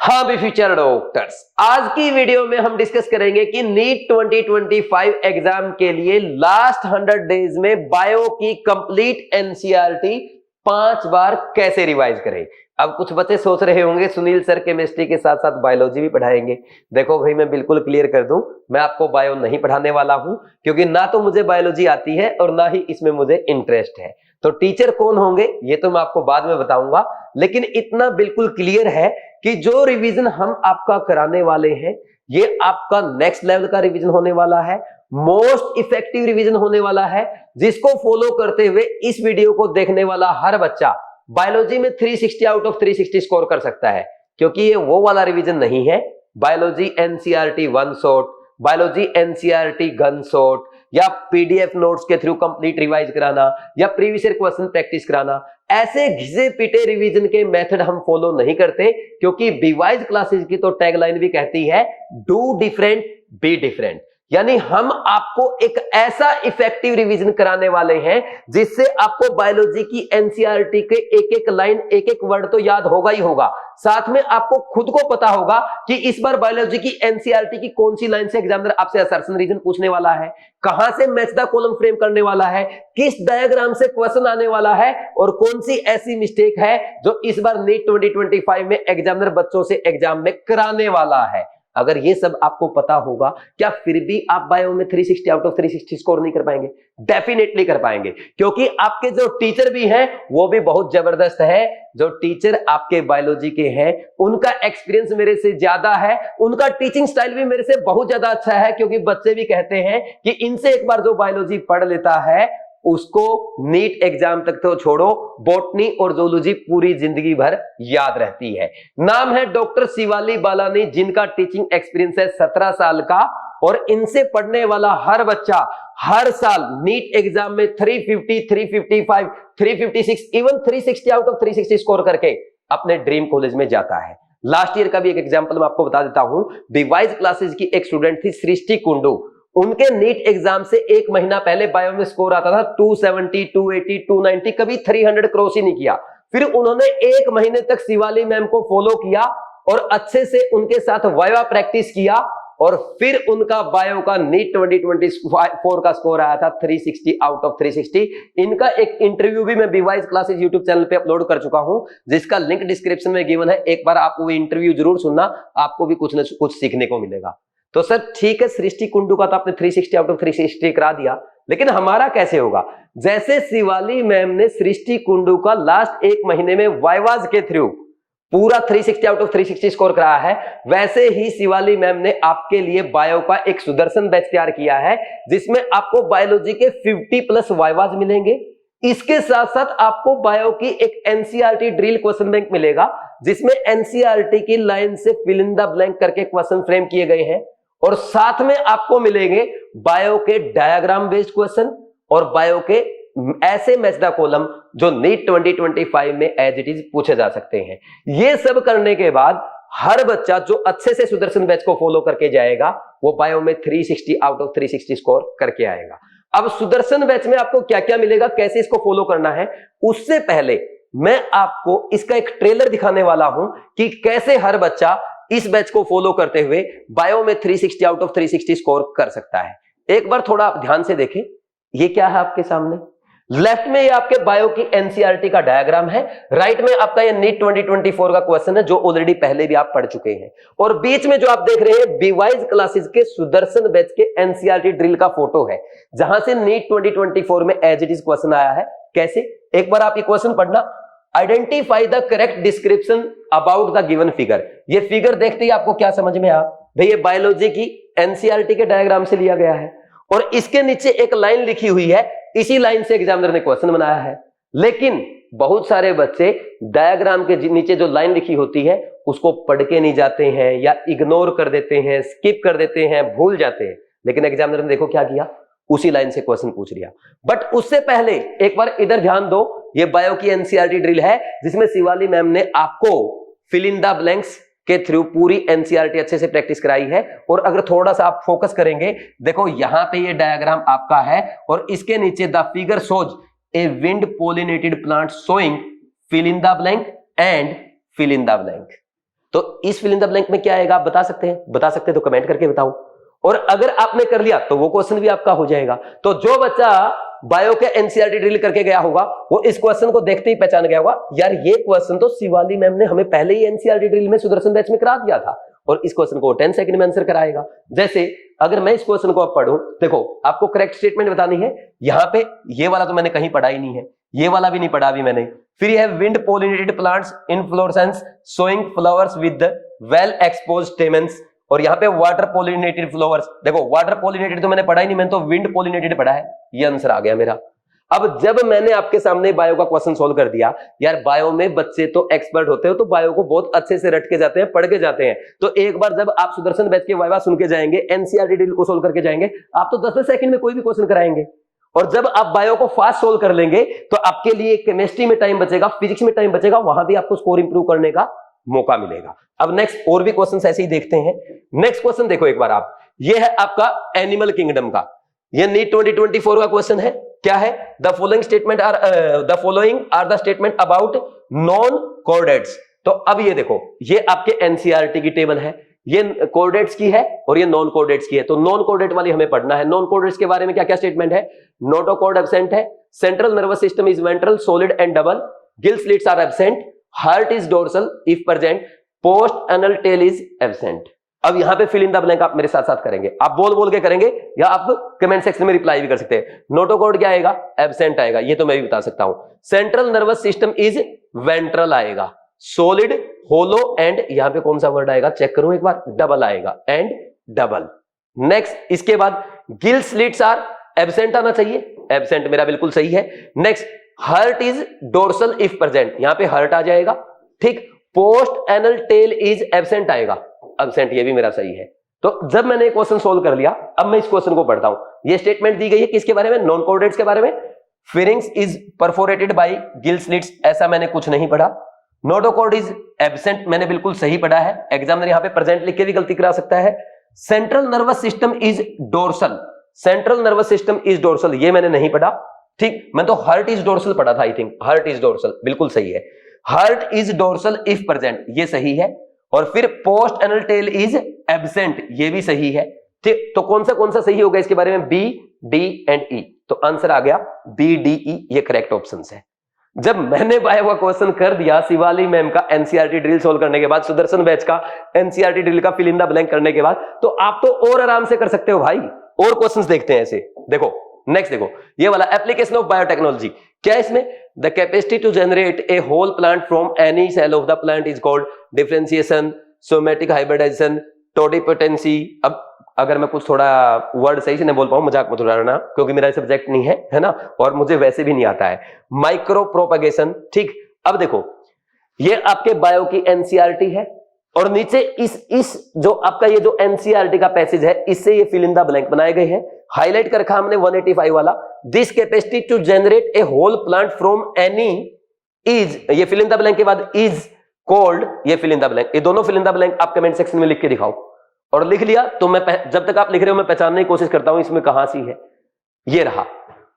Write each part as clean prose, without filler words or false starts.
हाँ भी future doctors, आज की वीडियो में हम डिस्कस करेंगे कि नीट 2025 एग्जाम के लिए लास्ट 100 डेज में बायो की कंप्लीट एनसीईआरटी 5 बार कैसे रिवाइज करें। अब कुछ बच्चे सोच रहे होंगे सुनील सर केमिस्ट्री के साथ साथ बायोलॉजी भी पढ़ाएंगे। देखो भाई, मैं बिल्कुल क्लियर कर दूं, मैं आपको बायो नहीं पढ़ाने वाला हूं, क्योंकि ना तो मुझे बायोलॉजी आती है और ना ही इसमें मुझे इंटरेस्ट है। तो टीचर कौन होंगे ये तो मैं आपको बाद में बताऊंगा, लेकिन इतना बिल्कुल क्लियर है कि जो रिवीजन हम आपका कराने वाले हैं ये आपका नेक्स्ट लेवल का रिवीजन होने वाला है, मोस्ट इफेक्टिव रिवीजन होने वाला है, जिसको फॉलो करते हुए इस वीडियो को देखने वाला हर बच्चा बायोलॉजी में 360 आउट ऑफ 360 स्कोर कर सकता है। क्योंकि ये वो वाला रिवीजन नहीं है biology NCERT one shot, biology NCERT gun shot, या पीडीएफ नोट्स के थ्रू कंप्लीट रिवाइज कराना, या प्रीवियस ईयर क्वेश्चन प्रैक्टिस कराना। ऐसे घिसे पिटे रिवीजन के मेथड हम फॉलो नहीं करते, क्योंकि बीवाइज क्लासेस की तो टैगलाइन भी कहती है डू डिफरेंट बी डिफरेंट। यानी हम आपको एक ऐसा इफेक्टिव रिवीजन कराने वाले हैं जिससे आपको बायोलॉजी की एनसीईआरटी के एक एक लाइन एक एक वर्ड तो याद होगा ही होगा, साथ में आपको खुद को पता होगा कि इस बार बायोलॉजी की एनसीईआरटी की कौन सी लाइन से एग्जामिनर आपसे असर्शन रीजन पूछने वाला है, कहां से मैच द कॉलम फ्रेम करने वाला है, किस डायग्राम से क्वेश्चन आने वाला है, और कौन सी ऐसी मिस्टेक है जो इस बार नीट 2025 में एग्जामिनर बच्चों से एग्जाम में कराने वाला है। अगर ये सब आपको पता होगा, क्या फिर भी आप बायो में 360 आउट ऑफ 360 स्कोर नहीं कर पाएंगे? डेफिनेटली कर पाएंगे, क्योंकि आपके जो टीचर भी हैं वो भी बहुत जबरदस्त है। जो टीचर आपके बायोलॉजी के हैं उनका एक्सपीरियंस मेरे से ज्यादा है, उनका टीचिंग स्टाइल भी मेरे से बहुत ज्यादा अच्छा है, क्योंकि बच्चे भी कहते हैं कि इनसे एक बार जो बायोलॉजी पढ़ लेता है उसको नीट एग्जाम तक तो छोड़ो, बॉटनी और जूलॉजी पूरी जिंदगी भर याद रहती है। नाम है डॉक्टर शिवाली बालानी, जिनका टीचिंग एक्सपीरियंस है 17 साल का, और इनसे पढ़ने वाला हर बच्चा हर साल नीट एग्जाम में 350, 355, 356, इवन 360 आउट ऑफ 360 स्कोर करके अपने ड्रीम कॉलेज में जाता है। लास्ट ईयर का भी एक एग्जाम्पल मैं आपको बता देता हूं। बीवाइज क्लासेस की एक स्टूडेंट थी सृष्टि कुंडू, उनके नीट एग्जाम से एक महीना पहले बायो में स्कोर आता था 270, 280, 290, कभी 300 क्रॉस ही नहीं किया। फिर उन्होंने एक महीने तक शिवाली मैम को फॉलो किया और अच्छे से उनके साथ वाइवा प्रैक्टिस किया, और फिर उनका बायो का नीट 2024 का स्कोर आया था 360 आउट ऑफ 360। इनका एक इंटरव्यू भी मैं बीवाइज क्लासेस यूट्यूब चैनल पे अपलोड कर चुका हूं, जिसका लिंक डिस्क्रिप्शन में गिवन है। एक बार आप वो इंटरव्यू जरूर सुनना, आपको भी कुछ न कुछ सीखने को मिलेगा। तो सर ठीक है, सृष्टि कुंडू का तो आपने 360 आउट ऑफ 360 करा दिया, लेकिन हमारा कैसे होगा? जैसे शिवाली मैम ने सृष्टि कुंडू का लास्ट एक महीने में वाइवाज के थ्रू पूरा 360 आउट ऑफ 360 स्कोर कराया है, वैसे ही शिवाली मैम ने आपके लिए बायो का एक सुदर्शन बैच तैयार किया है, जिसमें आपको बायोलॉजी के 50+ वाइवाज मिलेंगे। इसके साथ साथ आपको बायो की एक एनसीईआरटी ड्रिल क्वेश्चन बैंक मिलेगा, जिसमें एनसीईआरटी की लाइन से फिल इन द ब्लैंक करके क्वेश्चन फ्रेम किए गए हैं, और साथ में आपको मिलेंगे बायो के डायग्राम बेस्ड क्वेश्चन और बायो के ऐसे मैच द कॉलम जो नीट 2025 में एज इट इज पूछे जा सकते हैं। ये सब करने के बाद हर बच्चा जो अच्छे से सुदर्शन बैच को फॉलो करके जाएगा वो बायो में 360 आउट ऑफ 360 स्कोर करके आएगा। अब सुदर्शन बैच में आपको क्या क्या मिलेगा, कैसे इसको फॉलो करना है, उससे पहले मैं आपको इसका एक ट्रेलर दिखाने वाला हूं कि कैसे हर बच्चा इस बैच को फॉलो करते हुए बायो में 360 आउट ऑफ 360 स्कोर कर सकता है। एक बार थोड़ा आप ध्यान से देखें, ये क्या है आपके सामने? लेफ्ट में ये आपके बायो की एनसीईआरटी का डायग्राम है, राइट में आपका ये नीट 2024 का क्वेश्चन है जो ऑलरेडी पहले भी आप पढ़ चुके हैं, और बीच में जो आप देख रहे हैं बीवाइज क्लासेस के सुदर्शन बैच के एनसीईआरटी ड्रिल का फोटो है, जहां से नीट 2024 में एज इट इज क्वेश्चन आया है। कैसे? एक बार आप ये क्वेश्चन पढ़ना, identify the correct description about the given figure. ये फिगर देखते ही आपको क्या समझ में आया? भाई ये बायोलॉजी की एनसीईआरटी के डायग्राम से लिया गया है, और इसके नीचे एक लाइन लिखी हुई है, इसी लाइन से एग्जामिनर ने क्वेश्चन बनाया है। लेकिन बहुत सारे बच्चे डायग्राम के नीचे जो लाइन लिखी होती है उसको पढ़ के नहीं जाते हैं, या इग्नोर कर देते हैं, स्किप कर देते हैं, भूल जाते हैं। लेकिन एग्जामिनर ने देखो क्या किया, उसी लाइन से क्वेश्चन पूछ लिया। बट उससे पहले एक बार इधर ध्यान दो, ये बायो की एनसीईआरटी ड्रिल है जिसमें शिवाली मैम ने आपको फिल इन द ब्लैंक्स के थ्रू पूरी एनसीईआरटी अच्छे से प्रैक्टिस कराई है। और अगर थोड़ा सा आप फोकस करेंगे, देखो यहां पे ये डायग्राम आपका है, और इसके नीचे the figure shows a wind pollinated plant showing fill in the blank and fill in the blank. तो इस फिल इन द ब्लैंक में क्या आएगा आप बता सकते हैं? बता सकते हैं तो कमेंट करके बताओ। और अगर आपने कर लिया तो वो क्वेश्चन भी आपका हो जाएगा। तो जो बच्चा बायो के एनसीईआरटी ड्रिल करके गया होगा वो इस क्वेश्चन को देखते ही पहचान गया होगा, यार ये क्वेश्चन तो शिवाली मैम ने हमें पहले ही एनसीईआरटी ड्रिल में सुदर्शन बैच में करा दिया था, और इस क्वेश्चन को 10 सेकंड में आंसर कराएगा। जैसे अगर मैं इस क्वेश्चन को अब पढ़ूं, देखो आपको करेक्ट स्टेटमेंट बतानी है। यहां पे ये वाला तो मैंने कहीं पढ़ा ही नहीं है, ये वाला भी नहीं पढ़ा अभी मैंने। फिर ये है wind pollinated plants inflorescence showing flowers with well exposed stamens, और यहाँ पे वाटर पोलिनेटेड फ्लावर्स। देखो वाटर पोलिनेटेड तो मैंने पढ़ा ही नहीं, मैंने तो विंड पोलिनेटेड पढ़ा है। ये आंसर आ गया मेरा। अब जब मैंने आपके सामने बायो का क्वेश्चन सोल्व कर दिया, यार बायो में बच्चे तो एक्सपर्ट होते हो, तो बायो को बहुत अच्छे से रट के जाते हैं, पढ़ के जाते हैं। तो एक बार जब आप सुदर्शन बैच के वाइवा सुन के जाएंगे, एनसीईआरटी ड्रिल को सोल्व करके जाएंगे, आप तो 10 सेकंड में कोई भी क्वेश्चन कराएंगे। और जब आप बायो को फास्ट सोल्व कर लेंगे तो आपके लिए केमिस्ट्री में टाइम बचेगा, फिजिक्स में टाइम बचेगा, वहां भी आपको स्कोर इंप्रूव करने का मौका मिलेगा। अब नेक्स्ट और भी क्वेश्चन ऐसे ही देखते हैं। नेक्स्ट क्वेश्चन देखो एक बार आप, ये है आपका एनिमल किंगडम का, ये नीट 2024 का क्वेश्चन है। क्या है? The following are the statement about non chordates. तो अब ये देखो, ये आपके एनसीईआरटी की टेबल है, ये कोऑर्डिनेट्स की है और ये नॉन कोऑर्डिनेट्स की है। तो नॉन कोऑर्डिनेट वाली हमें पढ़ना है। नॉन कोऑर्डिनेट्स के बारे में क्या क्या स्टेटमेंट है? नोटोकॉर्ड एब्सेंट है, central nervous system is ventral solid and double, gill slits are absent, heart is dorsal if present, post anal tail is absent. अब यहां पे फिल इन द ब्लैंक आप मेरे साथ साथ करेंगे, आप बोल बोल के करेंगे या आप कमेंट सेक्शन में रिप्लाई भी कर सकते हैं। नोटोकॉर्ड क्या आएगा? एब्सेंट आएगा, ये तो मैं भी बता सकता हूं। Central nervous system is ventral आएगा, सॉलिड, होलो एंड यहां पे कौन सा वर्ड आएगा चेक करूं एक बार, डबल आएगा, एंड डबल। नेक्स्ट इसके बाद गिल स्लिट्स आर एब्सेंट आना चाहिए, एब्सेंट मेरा बिल्कुल सही है। Next heart is dorsal if present, यहां पे हार्ट आ जाएगा, ठीक। Post anal tail is absent आएगा, एब्सेंट, ये भी मेरा सही है। तो जब मैंने क्वेश्चन सोल्व कर लिया, अब मैं इस क्वेश्चन को पढ़ता हूं। ये स्टेटमेंट दी गई है किसके बारे में? नॉन कोऑर्डिनेट्स के बारे में। Pharynx is perforated by gill slits, ऐसा मैंने कुछ नहीं पढ़ा। नोटोकॉर्ड इज एब्सेंट, मैंने बिल्कुल सही पढ़ा है। एग्जामिनर यहां पे प्रेजेंट लिख के भी गलती करा सकता है। Central nervous system is dorsal, central nervous system is dorsal, ये मैंने नहीं पढ़ा, ठीक। मैं तो हार्ट इज डोर्सल पढ़ा था, I think heart is dorsal, बिल्कुल सही है। Heart is dorsal if present, ये सही है। और फिर post anal tail is absent, ये भी सही है, ठीक। तो कौन सा सही होगा इसके बारे में? बी, डी एंड ई। तो आंसर आ गया बी, डी, ई, ये करेक्ट ऑप्शंस है। जब मैंने बायो का क्वेश्चन कर दिया शिवाली मैम का एनसीईआरटी ड्रिल सोल्व करने के बाद, सुदर्शन बैच का एनसीईआरटी ड्रिल का फिल इन द ब्लैंक करने के बाद, तो आप तो और आराम से कर सकते हो भाई। और क्वेश्चंस देखते हैं ऐसे। देखो नेक्स्ट, देखो ये वाला एप्लीकेशन ऑफ बायोटेक्नोलॉजी, क्या है इसमें? The capacity to generate a whole plant from any cell of the plant is called differentiation, somatic hybridization, totipotency. अब अगर मैं कुछ थोड़ा वर्ड सही से नहीं बोल पाऊं, मजाक मत उड़ाना, क्योंकि मेरा सब्जेक्ट नहीं है ना, और मुझे वैसे भी नहीं आता है। माइक्रो प्रोपगेशन, ठीक। अब देखो ये आपके बायो की एनसीईआरटी है, और नीचे इस जो आपका ये जो एनसीईआरटी का पैसेज है, इससे ये फिल इन द ब्लैंक बनाए गए हैं। हाईलाइट कर रखा हमने 185 वाला, this capacity to generate a whole plant from any is, ये फिल इन द ब्लैंक के बाद इज कॉल्ड, ये फिल इन द ब्लैंक, ये दोनों फिल इन द ब्लैंक आप कमेंट सेक्शन में लिख के दिखाओ। और लिख लिया तो मैं जब तक आप लिख रहे हो मैं पहचानने की कोशिश करता हूं इसमें कहां सी है। ये रहा,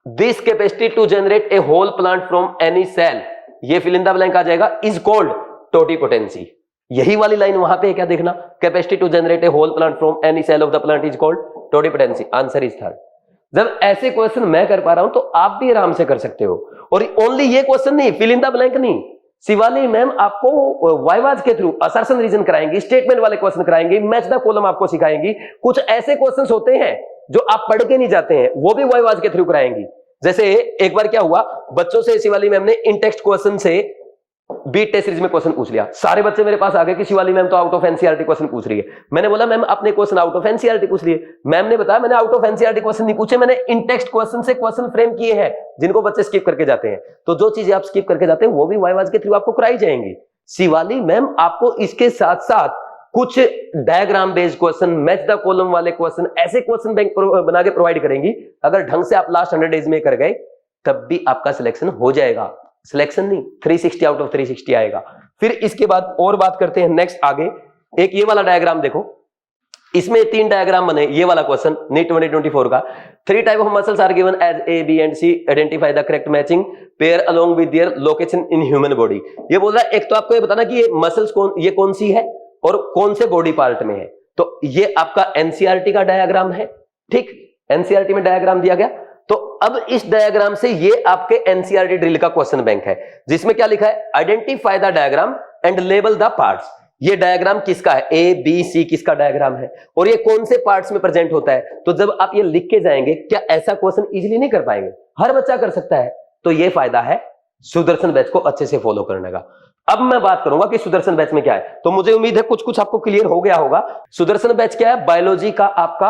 this capacity to generate a whole plant from any cell, ये फिल इन द ब्लैंक आ जाएगा, इज कॉल्ड टोटिपोटेंसी। यही वाली लाइन वहां पे है, क्या देखना, capacity to generate a whole plant from any cell of the plant is called totipotency. Answer is third. जब ऐसे क्वेश्चन मैं कर पा रहा हूं तो आप भी आराम से कर सकते हो। और ओनली ये क्वेश्चन नहीं, फिल इन द ब्लैंक नहीं, शिवाली मैम आपको वाइवाज के थ्रू असर्शन रीजन कराएंगी, स्टेटमेंट वाले क्वेश्चन कराएंगी, मैच द कॉलम आपको सिखाएंगी। कुछ ऐसे क्वेश्चंस होते हैं जो आप पढ़ के नहीं जाते हैं, वो भी वाइवाज के थ्रू कराएंगी। जैसे एक बार क्या हुआ, बच्चों से शिवाली मैम ने इन टेक्स्ट क्वेश्चन से बीट टेस्ट सीरीज में क्वेश्चन पूछ लिया। सारे बच्चे मेरे पास आ गए कि शिवाली मैम तो आउट ऑफ एनसीईआरटी क्वेश्चन पूछ रही है। मैंने बोला मैम अपने क्वेश्चन आउट ऑफ एनसीईआरटी पूछ लिए। मैम ने बताया मैंने आउट ऑफ एनसीईआरटी क्वेश्चन नहीं पूछे, मैंने इन टेक्स्ट क्वेश्चन से क्वेश्चन फ्रेम किए हैं जिनको बच्चे स्किप करके जाते हैं। तो जो चीजें आप स्किप करके जाते हैं वो भी वाइवाज के थ्रू आपको कराई जाएंगी। शिवाली मैम आपको इसके साथ साथ कुछ diagram based question, match the column वाले क्वेश्चन, ऐसे क्वेश्चन बैंक बना के प्रोवाइड करेंगी। अगर ढंग से आप लास्ट 100 डेज में कर गए तब भी आपका सिलेक्शन हो जाएगा। सिलेक्शन नहीं, 360 आउट ऑफ 360 आएगा। फिर इसके बाद और बात करते हैं नेक्स्ट आगे। एक ये वाला डायग्राम देखो, इसमें 3 डायग्राम बने। ये वाला क्वेश्चन नीट 2024 का, 3 type of muscles are given as A, B and C, identify the correct matching pair along with their location in human body. ये बोल रहा है एक तो आपको ये बताना कि ये मसल्स ये कौन सी है, और कौन से बॉडी पार्ट में है। तो ये आपका एनसीईआरटी का डायग्राम है, ठीक, एनसीईआरटी में डायग्राम दिया गया। तो अब इस डायग्राम से ये आपके एनसीईआरटी ड्रिल का क्वेश्चन बैंक है, जिसमें क्या लिखा है, identify the diagram and label the parts. ये डायग्राम किसका है, ए बी सी किसका डायग्राम है और ये कौन से पार्ट्स में प्रेजेंट होता है। तो जब आप ये लिख के जाएंगे, क्या ऐसा क्वेश्चन इजीली नहीं कर पाएंगे, हर बच्चा कर सकता है। तो ये फायदा है सुदर्शन बैच को अच्छे से फॉलो करने का। अब मैं बात करूंगा कि सुदर्शन बैच में क्या है। तो मुझे उम्मीद है कुछ कुछ आपको क्लियर हो गया होगा। सुदर्शन बैच क्या है, बायोलॉजी का आपका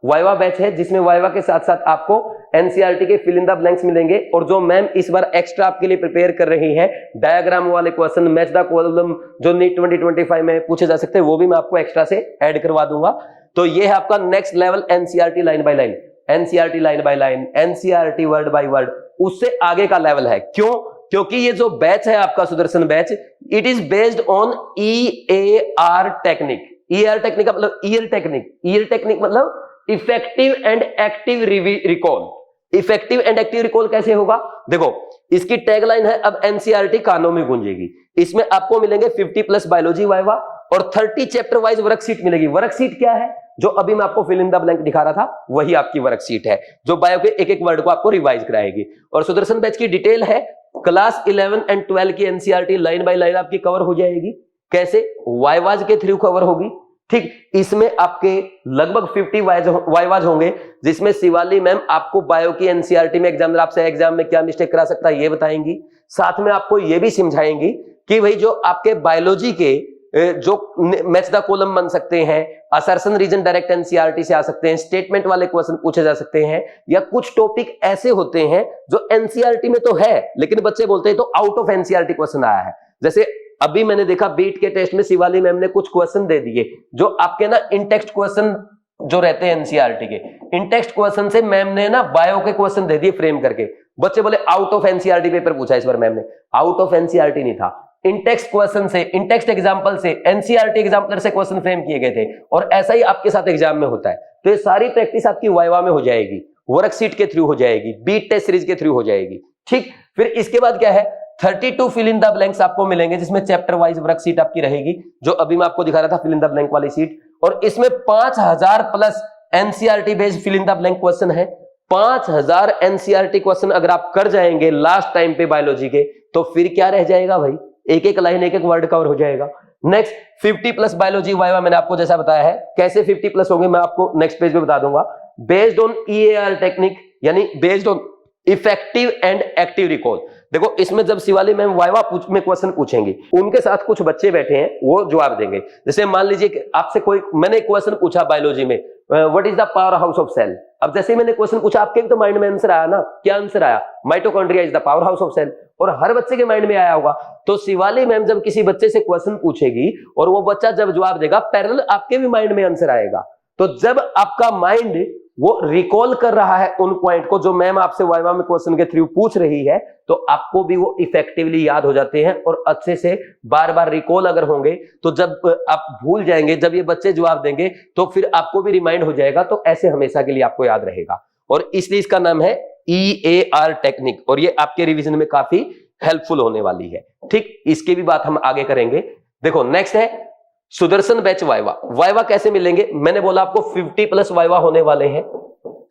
वाइवा बैच है, जिसमें वाइवा के साथ साथ आपको एनसीईआरटी के फिल इन द ब्लैंक्स मिलेंगे। और जो मैम इस बार एक्स्ट्रा आपके लिए प्रिपेयर कर रही है, डायग्राम वाले क्वेश्चन, मैच द कॉलम जो नीट 2025 में पूछे जा सकते हैं, वो भी मैं आपको एक्स्ट्रा से ऐड करवा दूंगा। तो ये है आपका next level NCERT line by line, NCERT line by line, NCERT word by word, उससे आगे का लेवल है। क्यों? क्योंकि ये जो बैच है आपका Sudarshan batch, it is based on EAR technique. EAR technique का मतलब ईयर टेक्निक, ईयर टेक्निक मतलब effective and active recall. Effective and active recall कैसे होगा, देखो इसकी टैगलाइन है, अब एनसीईआरटी कानों में गूंजेगी। इसमें आपको मिलेंगे 50+ बायोलॉजी वाइवा और 30 चैप्टर वाइज वर्कशीट मिलेगी। वर्कशीट क्या है, जो अभी मैं आपको फिल इन द ब्लैंक दिखा रहा था, वही आपकी वर्कशीट है, जो बायो के एक एक वर्ड को आपको रिवाइज कराएगी। और सुदर्शन बैच की डिटेल है, क्लास 11 एंड 12 की एनसीईआरटी लाइन बाय लाइन आपकी कवर हो जाएगी। कैसे, वाइवाज के थ्रू कवर होगी, ठीक। इसमें आपके लगभग 50 वाइवाज होंगे, जिसमें शिवाली मैम आपको बायो की एनसीईआरटी में एग्जामिनर आपसे एग्जाम में क्या मिस्टेक करा सकता है ये बताएंगी। साथ में आपको ये भी समझाएंगी कि भाई जो आपके बायोलॉजी के जो मैच द कॉलम बन सकते हैं, असर्शन रीजन डायरेक्ट एनसीईआरटी से आ सकते हैं, स्टेटमेंट वाले क्वेश्चन पूछे जा सकते हैं, या कुछ टॉपिक ऐसे होते हैं जो एनसीईआरटी में तो है लेकिन बच्चे बोलते हैं तो आउट ऑफ एनसीईआरटी क्वेश्चन आया है। जैसे अभी मैंने देखा बीट के टेस्ट में शिवाली मैम ने कुछ क्वेश्चन दे दिए जो आपके ना इन टेक्स्ट क्वेश्चन जो रहते हैं एनसीईआरटी के, इन टेक्स्ट क्वेश्चन से मैम ने ना बायो के क्वेश्चन दे दिए फ्रेम करके। बच्चे बोले आउट ऑफ एनसीईआरटी पेपर पूछा इस बार मैम ने, आउट ऑफ एनसीईआरटी नहीं था, इन टेक्स्ट क्वेश्चन से, इन टेक्स्ट एग्जांपल से, एनसीईआरटी एग्जाम्पलर से क्वेश्चन फ्रेम किए गए थे। और ऐसा ही आपके साथ एग्जाम में होता है। तो ये सारी प्रैक्टिस आपकी वाइवा में हो जाएगी, वर्कशीट के थ्रू हो जाएगी, बीट टेस्ट सीरीज के थ्रू हो जाएगी, ठीक। फिर इसके बाद क्या है, 32 फिल इन द ब्लैंक्स आपको मिलेंगे, जिसमें चैप्टर वाइज वर्कशीट आपकी रहेगी, जो अभी मैं आपको दिखा रहा था फिल इन द ब्लैंक वाली सीट। और इसमें 5000+ NCERT based fill in the blank question है। 5000 एनसीईआरटी क्वेश्चन अगर आप कर जाएंगे लास्ट टाइम पे बायोलॉजी के, तो फिर क्या रह जाएगा भाई, एक एक लाइन एक एक वर्ड कवर हो जाएगा। नेक्स्ट 50+ बायोलॉजी वाइवा मैंने आपको जैसा बताया है, कैसे 50+ होंगे मैं आपको नेक्स्ट पेज पे बता दूंगा। बेस्ड ऑन EAR टेक्निक, यानी based on effective and active recall. देखो इसमें जब शिवाली मैम वाइवा में क्वेश्चन पूछेंगी, उनके साथ कुछ बच्चे बैठे हैं, वो जवाब देंगे। जैसे मान लीजिए आपसे कोई, मैंने क्वेश्चन पूछा बायोलॉजी में, what is the power house of cell. अब जैसे मैंने क्वेश्चन पूछा, आपके भी तो माइंड में आंसर आया ना, क्या आंसर आया, mitochondria is the power house of cell. और हर बच्चे के माइंड में आया होगा। तो शिवाली मैम जब किसी बच्चे से क्वेश्चन पूछेगी और वो बच्चा जब जवाब देगा, पैरेलल आपके भी माइंड में आंसर आएगा। तो जब आपका माइंड वो रिकॉल कर रहा है उन पॉइंट को जो मैम आपसे वाइवा में क्वेश्चन के थ्रू पूछ रही है, तो आपको भी वो इफेक्टिवली याद हो जाते हैं और अच्छे से बार बार रिकॉल अगर होंगे तो जब आप भूल जाएंगे, जब ये बच्चे जवाब देंगे तो फिर आपको भी रिमाइंड हो जाएगा। तो ऐसे हमेशा के लिए आपको याद रहेगा, और इसलिए इसका नाम है EAR टेक्निक, और ये आपके रिवीजन में काफी हेल्पफुल होने वाली है, ठीक। इसकी भी बात हम आगे करेंगे। देखो नेक्स्ट है सुदर्शन बैच वाइवा। वाइवा कैसे मिलेंगे, मैंने बोला आपको 50+ वाइवा होने वाले हैं।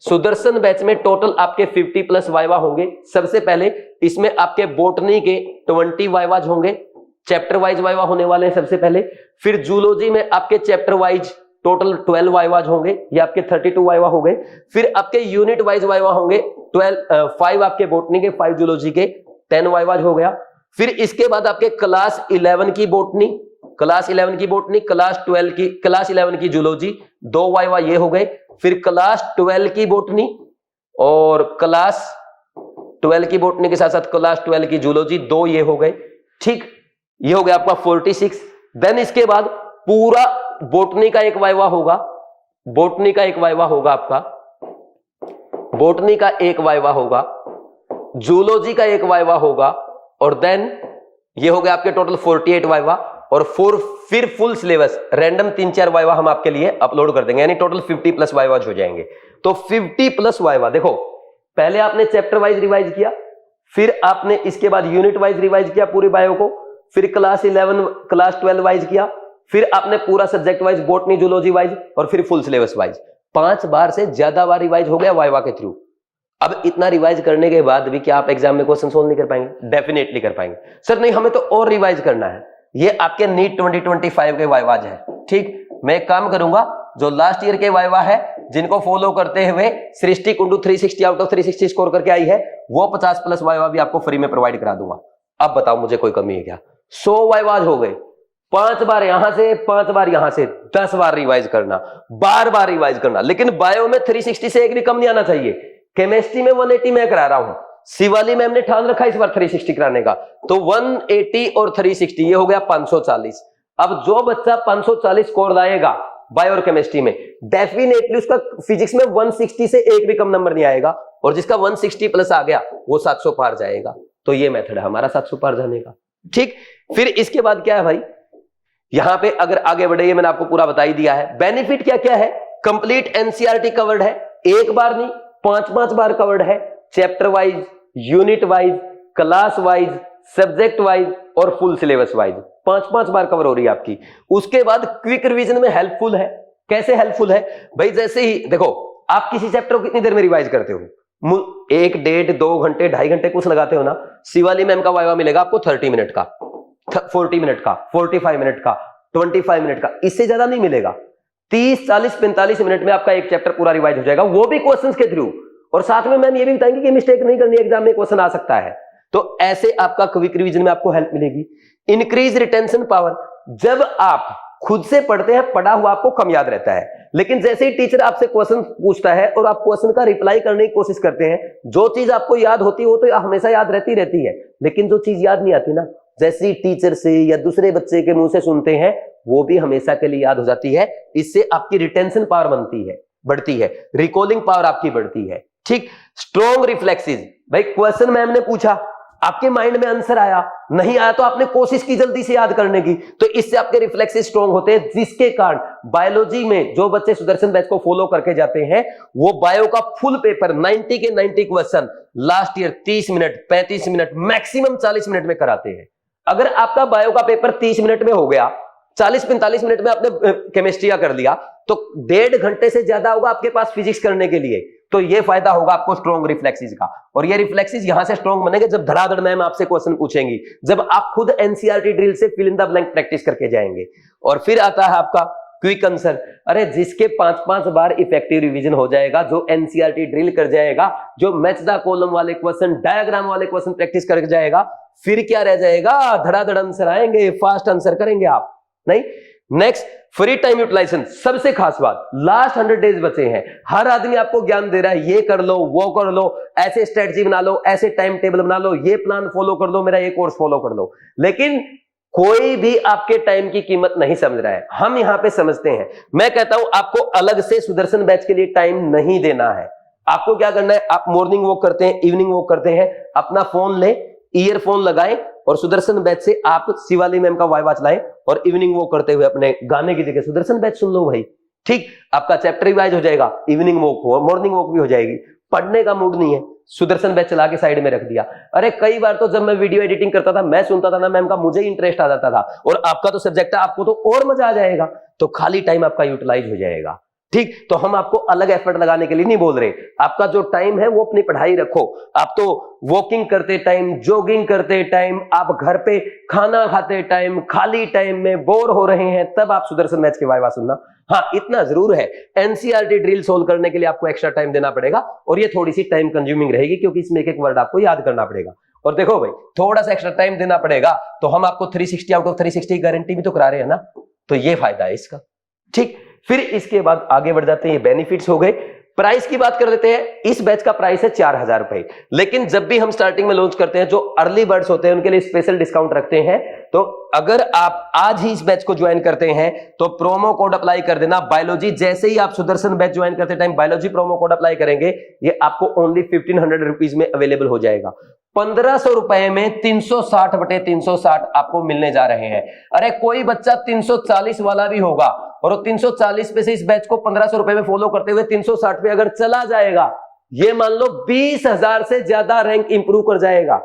सुदर्शन बैच में टोटल आपके 50+ वाइवा होंगे। सबसे पहले इसमें आपके बोटनी के 20 वाइवाज होंगे, चैप्टर वाइज वाइवा होने वाले हैं सबसे पहले। फिर जूलॉजी में आपके चैप्टर वाइज टोटल 12 वाइवाज होंगे, ये आपके 32 वाइवा हो गए। फिर आपके यूनिट वाइज वाइवा होंगे 5 आपके बोटनी के, 5 जूलॉजी के, 10 वाइवाज हो गया। फिर इसके बाद आपके क्लास 11 की बोटनी, क्लास 11 की बोटनी, क्लास 11 की जूलॉजी, 2 वाइवा ये हो गए। फिर क्लास 12 की बोटनी और क्लास 12 की बोटनी के साथ साथ क्लास 12 की जूलॉजी, 2 ये हो गए, ठीक। ये हो गया आपका 46। देन इसके बाद पूरा बोटनी का एक वाइवा होगा, बोटनी का एक वाइवा होगा आपका, बोटनी का एक वाइवा होगा, जूलॉजी का एक वाइवा होगा, और देन ये हो गया आपके टोटल 48 वाइवा। और फिर फुल सिलेबस रैंडम 3-4 वाइवा हम आपके लिए अपलोड कर देंगे, यानी टोटल 50+ वाइवाज हो जाएंगे। तो 50+ वाइवा, देखो पहले आपने चैप्टर वाइज रिवाइज किया, फिर आपने इसके बाद यूनिट वाइज रिवाइज किया पूरे बायो को, फिर क्लास 11 क्लास 12 वाइज किया, फिर आपने पूरा subject wise, botany, zoology wise और फिर फुल सिलेबस वाइज 5 बार से ज्यादा बार रिवाइज हो गया वाइवा के थ्रू। अब इतना रिवाइज करने के बाद भी क्या आप एग्जाम में क्वेश्चन सोल्व नहीं कर पाएंगे? डेफिनेटली कर पाएंगे। सर नहीं, हमें तो और रिवाइज करना है। ये आपके नीट 2025 के वाइवाज है। ठीक, मैं एक काम करूंगा, जो लास्ट ईयर के वाइवा है जिनको फॉलो करते हुए सृष्टि कुंडू 360 आउट ऑफ 360 स्कोर करके आई है, वो 50+ वाइवा भी आपको फ्री में प्रोवाइड करा दूंगा। अब बताओ मुझे कोई कमी है क्या? 100 वाइवाज हो गए, 5 बार यहां से 5 बार यहां से, 10 बार रिवाइज करना, बार बार रिवाइज करना। लेकिन बायो में 360 से एक भी कम नहीं आना चाहिए। केमिस्ट्री में 180 मैं करा रहा हूं, शिवाली मैम ने ठान रखा इस बार 360 कराने का, तो 180 और 360 ये हो गया 540। अब जो बच्चा 540 स्कोर लाएगा बायो और केमिस्ट्री में, डेफिनेटली उसका फिजिक्स में 160 से एक भी कम नंबर नहीं आएगा, और जिसका 160+ आ गया वो 700 पार जाएगा। तो ये मेथड है हमारा 700 पार जाने का। ठीक, फिर इसके बाद क्या है भाई, यहां पे अगर आगे बढ़े, ये मैंने आपको पूरा बता ही दिया है। बेनिफिट क्या क्या है? कंप्लीट एनसीईआरटी कवर्ड है, एक बार नहीं 5-5 बार कवर्ड है, chapter wise, unit wise, class wise, subject wise और फुल सिलेबस वाइज 5-5 बार कवर हो रही है आपकी। उसके बाद क्विक रिवीजन में हेल्पफुल है। कैसे हेल्पफुल है भाई? जैसे ही देखो, आप किसी चैप्टर को कितनी देर में रिवाइज करते हो? 1, 1.5, 2 घंटे, 2.5 घंटे कुछ लगाते हो ना। शिवाली मैम का वाइवा मिलेगा आपको 30 मिनट का, 40 मिनट का, 45 मिनट का, 25 मिनट का, इससे ज्यादा नहीं मिलेगा। 30, 40, 45 मिनट में आपका एक चैप्टर पूरा रिवाइज हो जाएगा, वो भी क्वेश्चंस के थ्रू। और साथ में मैम ये भी बताएंगे कि मिस्टेक नहीं करनी, एग्जाम में क्वेश्चन आ सकता है। तो ऐसे आपका क्विक रिवीजन में आपको हेल्प मिलेगी। इंक्रीज रिटेंशन पावर, जब आप खुद से पढ़ते हैं, पढ़ा हुआ आपको कम याद रहता है, लेकिन जैसे ही टीचर आपसे क्वेश्चन पूछता है और आप क्वेश्चन का रिप्लाई करने की कोशिश करते हैं, जो चीज आपको याद होती है वो तो हमेशा याद रहती है, लेकिन जो चीज याद नहीं आती ना, जैसे टीचर से या दूसरे बच्चे के मुंह से सुनते हैं, वो भी हमेशा के लिए याद हो जाती है। इससे आपकी रिटेंशन पावर बढ़ती है, रिकॉलिंग पावर आपकी बढ़ती है। ठीक, स्ट्रॉन्ग रिफ्लेक्सेस, भाई क्वेश्चन मैम ने पूछा, आपके माइंड में आंसर आया, नहीं आया तो आपने कोशिश की जल्दी से याद करने की, तो इससे आपके रिफ्लेक्सेस स्ट्रॉन्ग होते हैं, जिसके कारण बायोलॉजी में जो बच्चे सुदर्शन बैच को फॉलो करके जाते हैं, वो बायो का फुल पेपर 90 के 90 question last year 30 minute, 35 minute, maximum 40 minute में कराते हैं। अगर आपका बायो का पेपर 30 मिनट में हो गया, 40-45 मिनट में आपने केमिस्ट्री का कर लिया, तो 1.5 घंटे से ज्यादा होगा आपके पास फिजिक्स करने के लिए। तो ये फायदा होगा आपको स्ट्रॉन्ग रिफ्लेक्सेस का। और ये रिफ्लेक्सेस यहां से स्ट्रॉन्ग बनेंगे जब धड़ाधड़ मैम आपसे क्वेश्चन पूछेंगी, जब आप खुद एनसीईआरटी ड्रिल से fill in the blank practice करके जाएंगे। और फिर आता है आपका क्विक आंसर। अरे जिसके 5-5 बार इफेक्टिव रिवीजन हो जाएगा, जो एनसीईआरटी ड्रिल कर जाएगा, जो मैच द कॉलम वाले क्वेश्चन, डायग्राम वाले क्वेश्चन प्रैक्टिस कर जाएगा, फिर क्या रह जाएगा? धड़ाधड़ आंसर आएंगे, फास्ट आंसर करेंगे आप। नहीं, नेक्स्ट फ्री टाइम यूटिलाइजेशन, सबसे खास बात, लास्ट 100 डेज बचे हैं, हर आदमी आपको ज्ञान दे रहा है, ये कर लो, वो कर लो, ऐसे स्ट्रेटजी बना लो, ऐसे टाइम टेबल बना लो, ये प्लान फॉलो कर लो, मेरा ये कोर्स फॉलो कर लो, लेकिन कोई भी आपके टाइम की कीमत नहीं समझ रहा है। हम यहां पे समझते हैं। मैं कहता हूं आपको अलग से सुदर्शन बैच के लिए टाइम नहीं देना है। आपको क्या करना है, आप मॉर्निंग वॉक करते हैं, इवनिंग वॉक करते हैं, अपना फोन ले, ईयरफोन लगाएं और सुदर्शन बैच से आप शिवाली मैम का वाइवा चलाएं और इवनिंग वॉक करते हुए अपने गाने की जगह सुदर्शन बैच सुन लो भाई। ठीक, आपका चैप्टर रिवाइज हो जाएगा, इवनिंग वॉक हो, मॉर्निंग वॉक भी हो जाएगी। पढ़ने का मूड नहीं है, सुदर्शन बैच चला के साइड में रख दिया। अरे कई बार तो जब मैं वीडियो एडिटिंग करता था, मैं सुनता था ना मैम का, मुझे इंटरेस्ट आ जाता था, और आपका तो सब्जेक्ट है, आपको तो और मजा आ जाएगा, तो खाली टाइम आपका यूटिलाइज हो जाएगा। ठीक, तो हम आपको अलग एफर्ट लगाने के लिए नहीं बोल रहे। आपका जो टाइम है वो अपनी पढ़ाई रखो। आप तो वॉकिंग करते टाइम, जॉगिंग करते टाइम, आप घर पे खाना खाते टाइम, खाली टाइम में बोर हो रहे हैं, तब आप सुदर्शन बैच के वाइवा सुनना। हाँ, इतना जरूर है, एनसीईआरटी ड्रिल सोल्व करने के लिए आपको एक्स्ट्रा टाइम देना पड़ेगा, और ये थोड़ी सी टाइम कंज्यूमिंग रहेगी, क्योंकि इसमें एक एक वर्ड आपको याद करना पड़ेगा। और देखो भाई, थोड़ा सा एक्स्ट्रा टाइम देना पड़ेगा, तो हम आपको 360 आउट ऑफ 360 की गारंटी भी तो करा रहे हैं ना, तो ये फायदा है इसका। ठीक, फिर इसके बाद आगे बढ़ जाते हैं, ये बेनिफिट्स हो गए। प्राइस की बात कर लेते हैं। इस बैच का प्राइस है 4000 रुपए, लेकिन जब भी हम स्टार्टिंग में लॉन्च करते हैं, जो अर्ली बर्ड्स होते हैं उनके लिए स्पेशल डिस्काउंट रखते हैं। तो अगर आप आज ही इस बैच को ज्वाइन करते हैं तो प्रोमो कोड अप्लाई कर देना बायोलॉजी। जैसे ही आप सुदर्शन बैच ज्वाइन करते time biology promo code apply करेंगे, ये आपको ओनली 1500 रुपीज में अवेलेबल हो जाएगा। 1500 रुपए में 360/360 आपको मिलने जा रहे हैं। अरे कोई बच्चा 340 वाला भी होगा और 340 पे से इस बैच को 1500 रुपए में फॉलो करते हुए 360 पे अगर चला जाएगा, ये मान लो 20,000 से ज्यादा रैंक इंप्रूव कर जाएगा।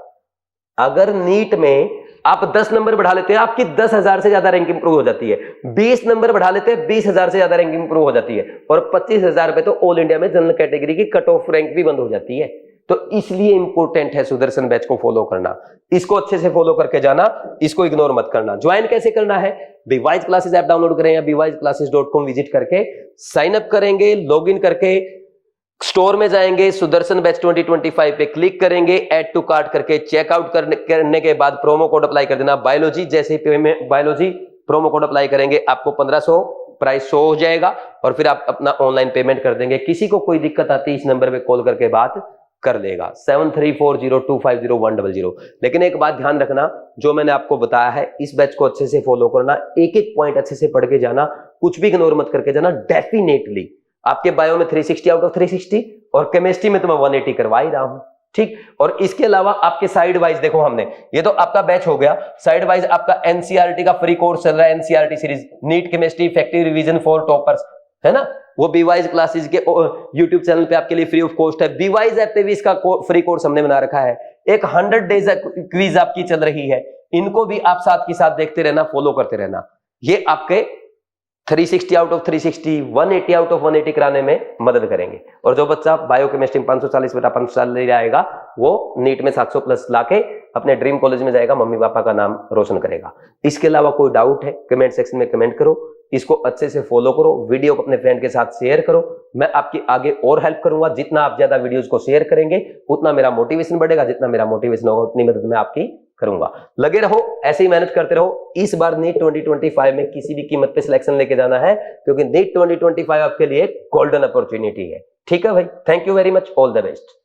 अगर नीट में आप 10 नंबर बढ़ा लेते हैं, आपकी 10,000 से ज्यादा रैंक इंप्रूव हो जाती है। 20 नंबर बढ़ा लेते हैं, 20,000 से ज्यादा रैंक इंप्रूव हो जाती है। और 25,000 पे तो ऑल इंडिया में जनरल कैटेगरी की कट ऑफ रैंक भी बंद हो जाती है। तो इसलिए इंपॉर्टेंट है सुदर्शन बैच को फॉलो करना। इसको अच्छे से फॉलो करके जाना, इसको इग्नोर मत करना। ज्वाइन कैसे करना है? बीवाइज क्लासेस ऐप डाउनलोड करें या bwise-classes.com विजिट करके साइन अप करेंगे, लॉगिन करके स्टोर में जाएंगे, सुदर्शन बैच 2025 पे क्लिक करेंगे, ऐड टू कार्ट करके चेकआउट करने के बाद प्रोमो कोड अप्लाई कर देना बायोलॉजी। जैसे ही payment biology promo code apply करेंगे आपको 1500 प्राइस शो हो जाएगा और फिर आप अपना ऑनलाइन पेमेंट कर देंगे। किसी को कोई दिक्कत आती है इस नंबर पे कॉल करके बात कर लेगा 7340250100। लेकिन एक बात ध्यान रखना, जो मैंने आपको बताया है इस बैच को अच्छे से फॉलो करना, एक एक पॉइंट अच्छे से पढ़ के जाना, कुछ भी इग्नोर मत करके जाना। डेफिनेटली आपके बायो में 360 आउट ऑफ 360 और केमिस्ट्री में तो मैं 180 करवा ही रहा हूं, ठीक। और इसके अलावा आपके साइड वाइज देखो, हमने ये तो आपका बैच हो गया, साइड वाइज आपका एनसीईआरटी का फ्री कोर्स चल रहा है, NCERT series NEET chemistry effective revision for toppers, है ना। वो बीवाइज क्लासेस के यूट्यूब चैनल पे आपके लिए फ्री ऑफ कॉस्ट है। बीवाइज ऐप पे भी इसका फ्री कोर्स हमने बना रखा है। एक 100 डेज क्विज आपकी चल रही है, इनको भी आप साथ के साथ देखते रहना, फॉलो करते रहना। ये आपके 360 आउट ऑफ 360, 180 आउट ऑफ 180 कराने में मदद करेंगे। और जो बच्चा बायोकेमिस्ट्री में 540/500 ले जाएगा वो नीट में 700 प्लस लाके अपने ड्रीम कॉलेज में जाएगा, मम्मी पापा का नाम रोशन करेगा। इसके अलावा कोई डाउट है कमेंट सेक्शन में कमेंट करो, इसको अच्छे से फॉलो करो, वीडियो को अपने फ्रेंड के साथ शेयर करो। मैं आपकी आगे और हेल्प करूंगा। जितना आप ज्यादा वीडियोस को शेयर करेंगे उतना मेरा मोटिवेशन बढ़ेगा, जितना मेरा मोटिवेशन होगा उतनी मदद मैं आपकी करूंगा। लगे रहो, ऐसे ही मेहनत करते रहो। इस बार नीट 2025 में किसी भी कीमत पे सिलेक्शन लेके जाना है, क्योंकि नीट 2025 आपके लिए गोल्डन अपॉर्चुनिटी है। ठीक है भाई, thank you very much, all the best.